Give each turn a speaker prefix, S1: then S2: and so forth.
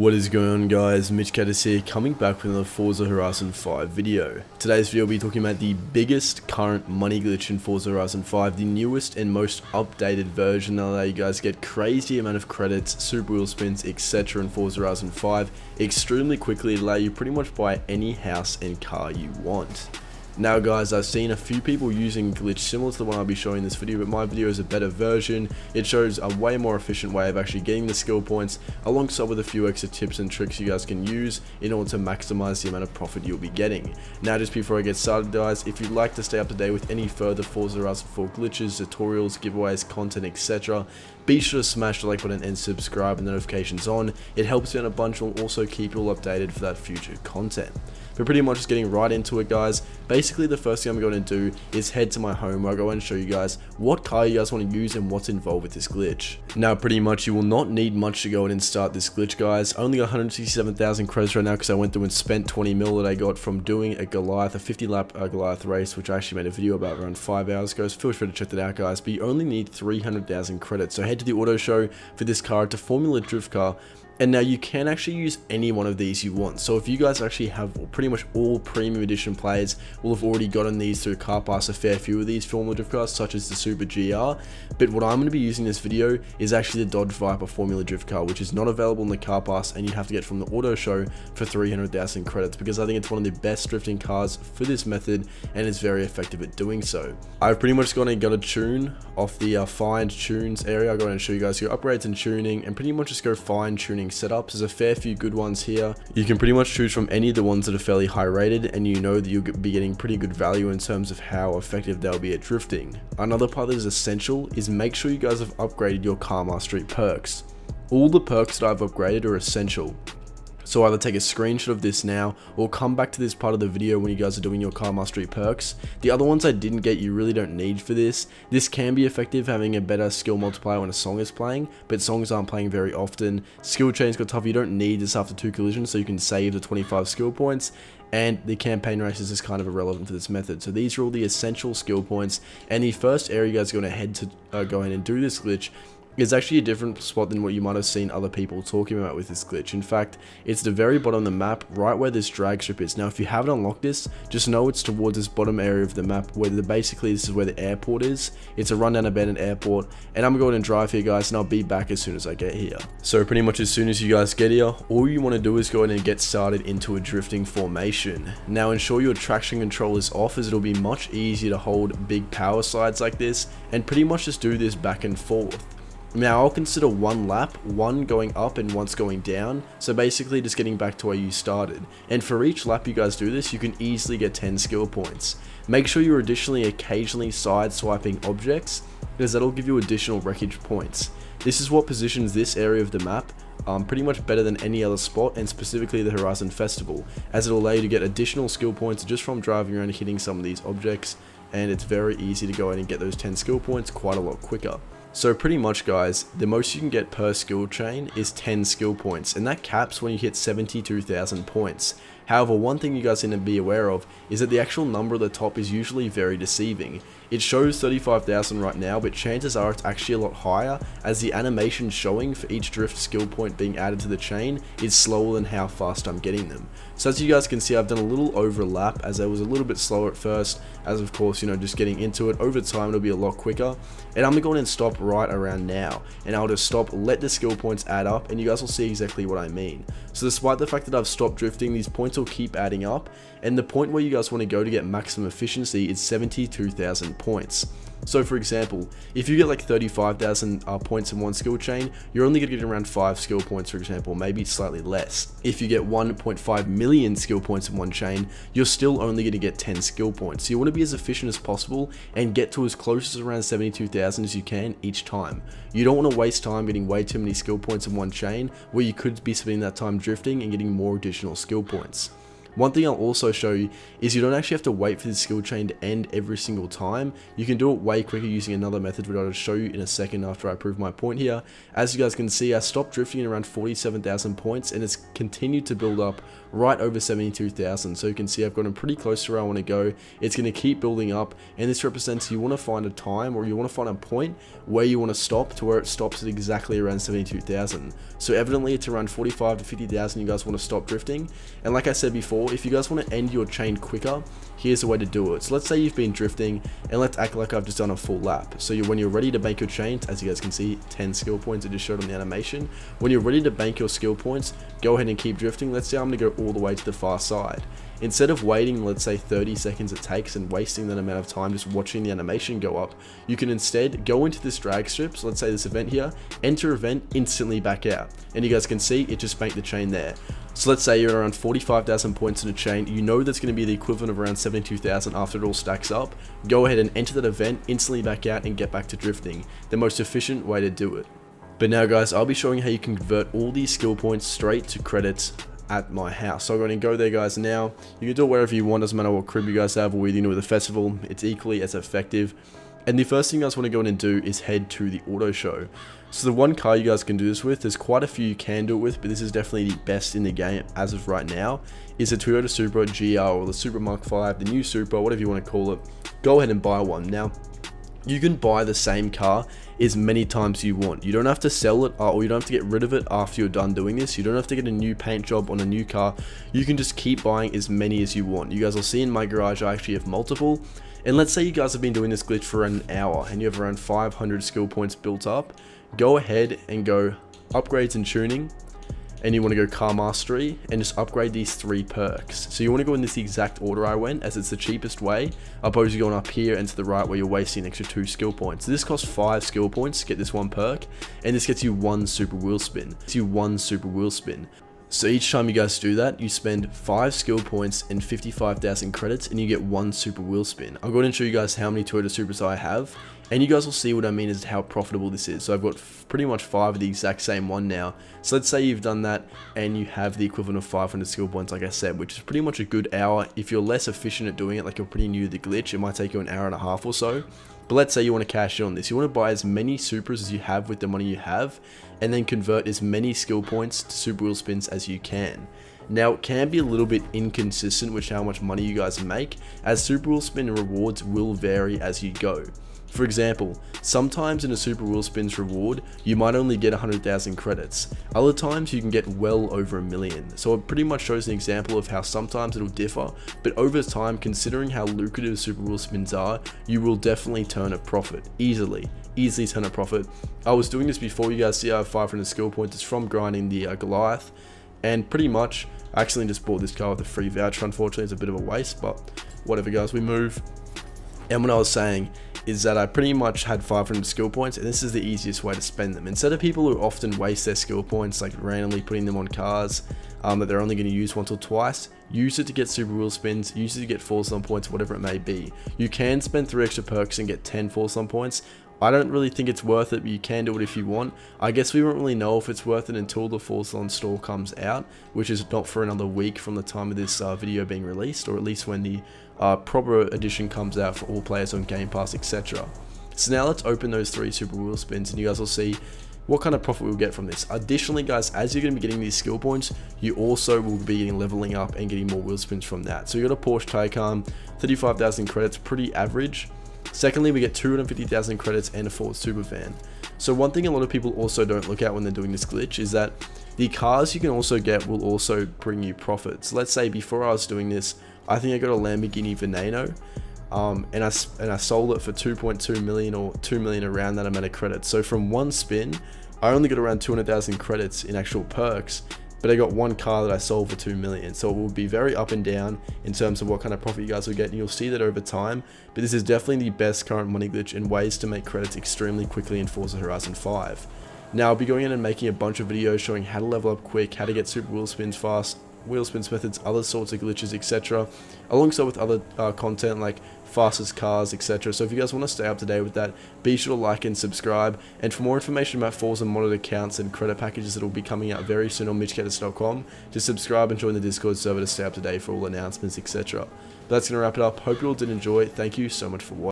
S1: What is going on, guys? Mitch Caddis here, coming back with another Forza Horizon 5 video. Today's video will be talking about the biggest current money glitch in Forza Horizon 5, the newest and most updated version that allow you guys to get crazy amount of credits, super wheel spins, etc. in Forza Horizon 5 extremely quickly to allow you pretty much buy any house and car you want. Now guys, I've seen a few people using a glitch similar to the one I'll be showing in this video, but my video is a better version. It shows a way more efficient way of actually getting the skill points, alongside with a few extra tips and tricks you guys can use in order to maximize the amount of profit you'll be getting. Now just before I get started guys, if you'd like to stay up to date with any further Forza Horizon 4 glitches, tutorials, giveaways, content, etc., be sure to smash the like button and subscribe and notifications on. It helps me out a bunch and will also keep you all updated for that future content. But pretty much just getting right into it guys, basically the first thing I'm going to do is head to my home where I go and show you guys what car you guys want to use and what's involved with this glitch. Now pretty much you will not need much to go in and start this glitch guys. Only got 167,000 credits right now because I went through and spent 20 mil that I got from doing a Goliath, a 50 lap Goliath race, which I actually made a video about around 5 hours ago, so feel free to check that out guys. But you only need 300,000 credits, so head to the auto show for this car. It's a Formula Drift car. And now you can actually use any one of these you want. So if you guys actually have pretty much all premium edition players will have already gotten these through Car Pass, a fair few of these Formula Drift cars such as the Super GR. But what I'm going to be using this video is actually the Dodge Viper Formula Drift car, which is not available in the Car Pass and you have to get from the auto show for 300,000 credits, because I think it's one of the best drifting cars for this method and is very effective at doing so. I've pretty much gone and got a tune off the find tunes area. I'll go ahead and show you guys your upgrades and tuning and pretty much just go fine tuning setups. There's a fair few good ones here. You can pretty much choose from any of the ones that are fairly high rated, and you know that you'll be getting pretty good value in terms of how effective they'll be at drifting. Another part that is essential is make sure you guys have upgraded your Car Mastery perks. All the perks that I've upgraded are essential. So either take a screenshot of this now or come back to this part of the video when you guys are doing your Car Mastery perks. The other ones I didn't get you really don't need for this. This can be effective having a better skill multiplier when a song is playing, but songs aren't playing very often. Skill chains got tough, you don't need this after 2 collisions, so you can save the 25 skill points. And the campaign races is kind of irrelevant for this method. So these are all the essential skill points, and the first area you guys are going to head to go in and do this glitch is actually a different spot than what you might have seen other people talking about with this glitch. In fact, it's the very bottom of the map, right where this drag strip is. Now, if you haven't unlocked this, just know it's towards this bottom area of the map where basically this is where the airport is. It's a rundown abandoned airport, and I'm going to drive here, guys, and I'll be back as soon as I get here. So pretty much as soon as you guys get here, all you want to do is go in and get started into a drifting formation. Now, ensure your traction control is off, as it'll be much easier to hold big power slides like this, and pretty much just do this back and forth. Now I'll consider one lap, one going up and once going down, so basically just getting back to where you started. And for each lap you guys do this, you can easily get 10 skill points. Make sure you're additionally occasionally side swiping objects, as that'll give you additional wreckage points. This is what positions this area of the map pretty much better than any other spot, and specifically the Horizon Festival, as it'll allow you to get additional skill points just from driving around and hitting some of these objects, and it's very easy to go in and get those 10 skill points quite a lot quicker. So pretty much guys, the most you can get per skill chain is 10 skill points, and that caps when you hit 72,000 points. However, one thing you guys need to be aware of is that the actual number at the top is usually very deceiving. It shows 35,000 right now, but chances are it's actually a lot higher, as the animation showing for each drift skill point being added to the chain is slower than how fast I'm getting them. So as you guys can see, I've done a little overlap, as I was a little bit slower at first, as of course, you know, just getting into it. Over time it'll be a lot quicker, and I'm going to stop right around now, and I'll just stop, let the skill points add up, and you guys will see exactly what I mean. So despite the fact that I've stopped drifting, these points will keep adding up, and the point where you guys want to go to get maximum efficiency is 72,000 points. So for example, if you get like 35,000 points in one skill chain, you're only going to get around 5 skill points, for example, maybe slightly less. If you get 1.5 million skill points in one chain, you're still only going to get 10 skill points. So you want to be as efficient as possible and get to as close as around 72,000 as you can each time. You don't want to waste time getting way too many skill points in one chain, where you could be spending that time drifting and getting more additional skill points. One thing I'll also show you is you don't actually have to wait for the skill chain to end every single time. You can do it way quicker using another method, which I'll show you in a second after I prove my point here. As you guys can see, I stopped drifting at around 47,000 points and it's continued to build up right over 72,000. So you can see I've gotten pretty close to where I want to go. It's going to keep building up, and this represents you want to find a time, or you want to find a point where you want to stop to where it stops at exactly around 72,000. So evidently it's around 45 to 50,000 you guys want to stop drifting. And like I said before, if you guys want to end your chain quicker, here's the way to do it. So let's say you've been drifting, and let's act like I've just done a full lap. So when you're ready to bank your chains, as you guys can see, 10 skill points I just showed on the animation. When you're ready to bank your skill points, go ahead and keep drifting. Let's say I'm going to go all the way to the far side. Instead of waiting, let's say 30 seconds it takes and wasting that amount of time just watching the animation go up, you can instead go into this drag strip. So let's say this event here, enter event, instantly back out. And you guys can see it just banked the chain there. So let's say you're around 45,000 points in a chain, you know that's going to be the equivalent of around 72,000 after it all stacks up. Go ahead and enter that event, instantly back out and get back to drifting. The most efficient way to do it. But now guys, I'll be showing how you can convert all these skill points straight to credits at my house. So I'm going to go there guys now. You can do it wherever you want, doesn't matter what crib you guys have or whether you do it with a festival, it's equally as effective. And the first thing you guys want to go in and do is head to the auto show. So the one car you guys can do this with, there's quite a few you can do it with, but this is definitely the best in the game as of right now, is the Toyota Supra GR or the Supra Mark 5, the new Supra, whatever you want to call it. Go ahead and buy one. Now, you can buy the same car as many times as you want. You don't have to sell it or you don't have to get rid of it after you're done doing this. You don't have to get a new paint job on a new car. You can just keep buying as many as you want. You guys will see in my garage I actually have multiple. And let's say you guys have been doing this glitch for an hour and you have around 500 skill points built up. Go ahead and go upgrades and tuning, and you want to go car mastery and just upgrade these 3 perks. So you want to go in this exact order I went, as it's the cheapest way, opposed to going up here and to the right where you're wasting an extra 2 skill points. So this costs 5 skill points to get this 1 perk, and this gets you 1 super wheel spin. So each time you guys do that, you spend 5 skill points and 55,000 credits and you get 1 super wheel spin. I'll go ahead and show you guys how many Toyota Supras I have, and you guys will see what I mean as how profitable this is. So I've got pretty much 5 of the exact same one now. So let's say you've done that and you have the equivalent of 500 skill points, like I said, which is pretty much a good hour. If you're less efficient at doing it, like you're pretty new to the glitch, it might take you an hour and a half or so. But let's say you want to cash in on this. You want to buy as many Supras as you have with the money you have, and then convert as many skill points to super wheel spins as you can. Now, it can be a little bit inconsistent with how much money you guys make, as super wheel spin rewards will vary as you go. For example, sometimes in a super wheel spins reward, you might only get 100,000 credits. Other times you can get well over 1 million. So it pretty much shows an example of how sometimes it'll differ, but over time, considering how lucrative super wheel spins are, you will definitely turn a profit, easily turn a profit. I was doing this before. You guys see I have 500 skill points. It's from grinding the Goliath, and pretty much I actually just bought this car with a free voucher. Unfortunately, it's a bit of a waste, but whatever guys, we move. And what I was saying is that I pretty much had 500 skill points, and this is the easiest way to spend them. Instead of people who often waste their skill points, like randomly putting them on cars that they're only going to use once or twice, use it to get super wheel spins, use it to get Forza points, whatever it may be. You can spend 3 extra perks and get 10 Forza points. I don't really think it's worth it, but you can do it if you want. I guess we won't really know if it's worth it until the Forza store comes out, which is not for another week from the time of this video being released, or at least when the proper edition comes out for all players on Game Pass, etc. So now let's open those 3 super wheel spins, and you guys will see what kind of profit we'll get from this. Additionally guys, as you're going to be getting these skill points, you also will be getting leveling up and getting more wheel spins from that. So you got a Porsche Taycan, 35,000 credits, pretty average. Secondly, we get 250,000 credits and a Ford Supervan. So one thing a lot of people also don't look at when they're doing this glitch is that the cars you can also get will also bring you profits. Let's say before I was doing this, I think I got a Lamborghini Veneno, and I sold it for 2.2 million or 2 million, around that amount of credits. So from one spin, I only got around 200,000 credits in actual perks, but I got one car that I sold for 2 million. So it will be very up and down in terms of what kind of profit you guys will get, and you'll see that over time. But this is definitely the best current money glitch and ways to make credits extremely quickly in Forza Horizon 5. Now I'll be going in and making a bunch of videos showing how to level up quick, how to get super wheel spins fast, wheel spins methods, other sorts of glitches, etc. Alongside with other content like fastest cars, etc. So if you guys want to stay up to date with that, be sure to like and subscribe. And for more information about Forza modded accounts and credit packages that will be coming out very soon on MitchCaddis.com, just subscribe and join the Discord server to stay up to date for all announcements, etc. But that's going to wrap it up. Hope you all did enjoy. Thank you so much for watching.